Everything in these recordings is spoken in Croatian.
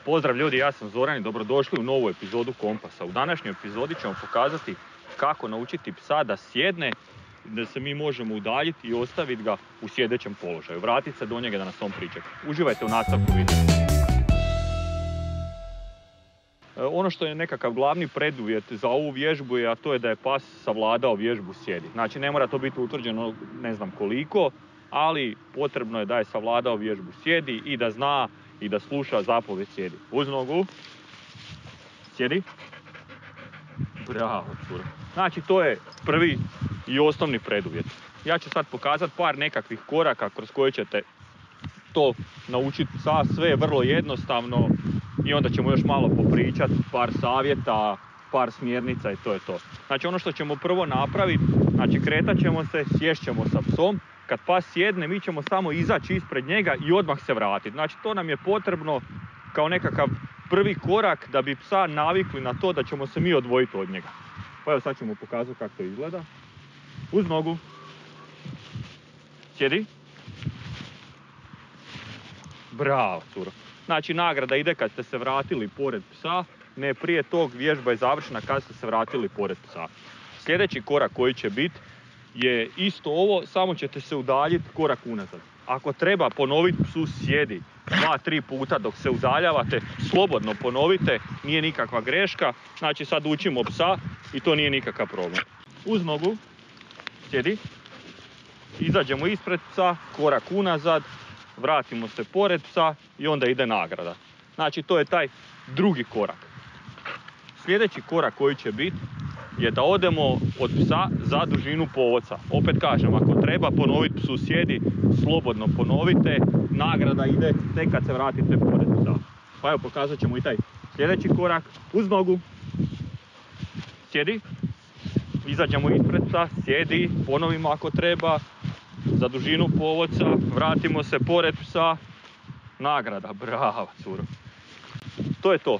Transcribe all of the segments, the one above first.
Pozdrav ljudi, ja sam Zoran i dobrodošli u novu epizodu Kompasa. U današnjoj epizodi ćemo pokazati kako naučiti psa da sjedne, da se mi možemo udaljiti i ostaviti ga u sjedećem položaju. Vratiti se do njega da nas on pričeka. Uživajte u nastavku videa. Ono što je nekakav glavni preduvjet za ovu vježbu je, a to je da je pas savladao vježbu sjedi. Znači ne mora to biti utvrđeno ne znam koliko, ali potrebno je da je savladao vježbu sjedi i da zna i da sluša zapovijed sjedi. Uz nogu. Sjedi. Bravo, cura. Znači to je prvi i osnovni preduvjet. Ja ću sad pokazati par nekakvih koraka kroz koje ćete to naučiti psa. Sve je vrlo jednostavno i onda ćemo još malo popričati, par savjeta, par smjernica i to je to. Znači ono što ćemo prvo napraviti, znači kretat ćemo se, sjest ćemo sa psom. Kad pas sjedne, mi ćemo samo izaći ispred njega i odmah se vratiti. Znači to nam je potrebno kao nekakav prvi korak da bi psa navikli na to da ćemo se mi odvojiti od njega. Pa evo sad ćemo pokazati kako to izgleda. Uz nogu. Sjedi. Bravo, curo. Znači nagrada ide kad ste se vratili pored psa, ne prije tog, vježba je završena kad ste se vratili pored psa. Sljedeći korak koji će biti je isto ovo, samo ćete se udaljiti korak unazad. Ako treba ponoviti psu sjedi 2-3 puta dok se udaljavate, slobodno ponovite, nije nikakva greška. Znači sad učimo psa i to nije nikakav problem. Uz nogu, sjedi, izađemo ispred psa, korak unazad, vratimo se pored psa i onda ide nagrada. Znači to je taj drugi korak. Sljedeći korak koji će biti je da odemo od psa za dužinu povodca. Opet kažem, ako treba ponoviti psu sjedi, slobodno ponovite, nagrada ide tek kad se vratite pored psa. Pa evo pokazat ćemo i taj sljedeći korak. Uz nogu, sjedi, izađemo ispred psa, sjedi, ponovimo ako treba, za dužinu povodca, vratimo se pored psa, nagrada, brava curo. To je to.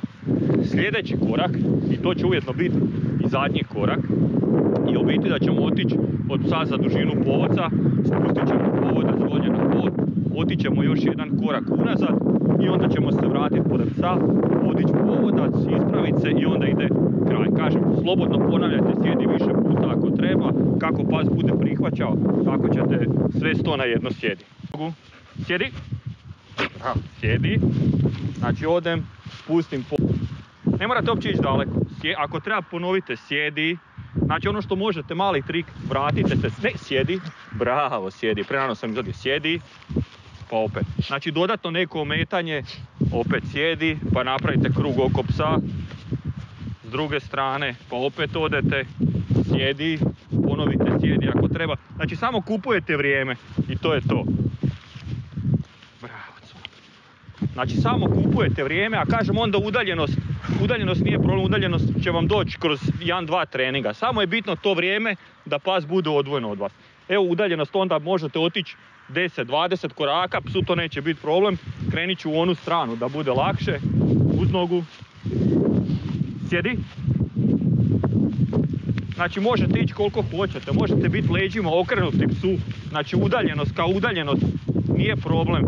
Sljedeći korak, i to će uvjetno biti i zadnji korak, je u biti da ćemo otići od psa za dužinu povodca, spustit ćemo povodac dolje na pod, otićemo još jedan korak unazad i onda ćemo se vratiti pored psa, podići povodac, ispraviti se i onda ide kraj. Kažem, slobodno ponavljajte sjedi više puta ako treba, kako pas bude prihvaćao, tako ćete sve sto na jedno sjedi. Sjedi. Sjedi. Znači odem, spustim povodac. Ne morate uopće ići daleko. Ako treba ponovite sjedi. Znači ono što možete, mali trik, vratite se, ne, sjedi, bravo, sjedi, prerano sam izvadio, sjedi, pa opet. Znači dodatno neko ometanje, opet sjedi, pa napravite krug oko psa, s druge strane, pa opet odete, sjedi, ponovite sjedi ako treba. Znači samo kupujete vrijeme i to je to. Bravo. Znači samo kupujete vrijeme, a kažem onda udaljenost nije problem, udaljenost će vam doći kroz 1-2 treninga. Samo je bitno to vrijeme da pas bude odvojeno od vas. Evo udaljenost onda možete otići 10-20 koraka, psu to neće biti problem. Krenit ću u onu stranu da bude lakše. Uz nogu. Sjedi. Znači možete ići koliko hoćete, možete biti leđima okrenuti psu. Znači udaljenost kao udaljenost nije problem.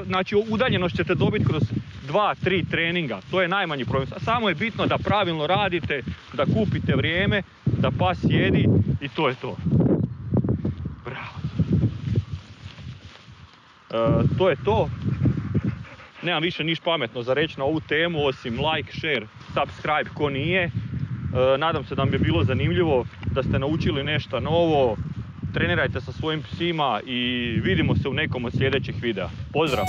Znači udaljenost ćete dobiti kroz 2-3 treninga. To je najmanji problem. Samo je bitno da pravilno radite, da kupite vrijeme, da pas sjedi i to je to. Bravo. To je to. Nemam više niš pametno za reći na ovu temu, osim like, share, subscribe ko nije. Nadam se da vam je bilo zanimljivo, da ste naučili nešto novo. Trenirajte sa svojim psima i vidimo se u nekom od sljedećih videa. Pozdrav!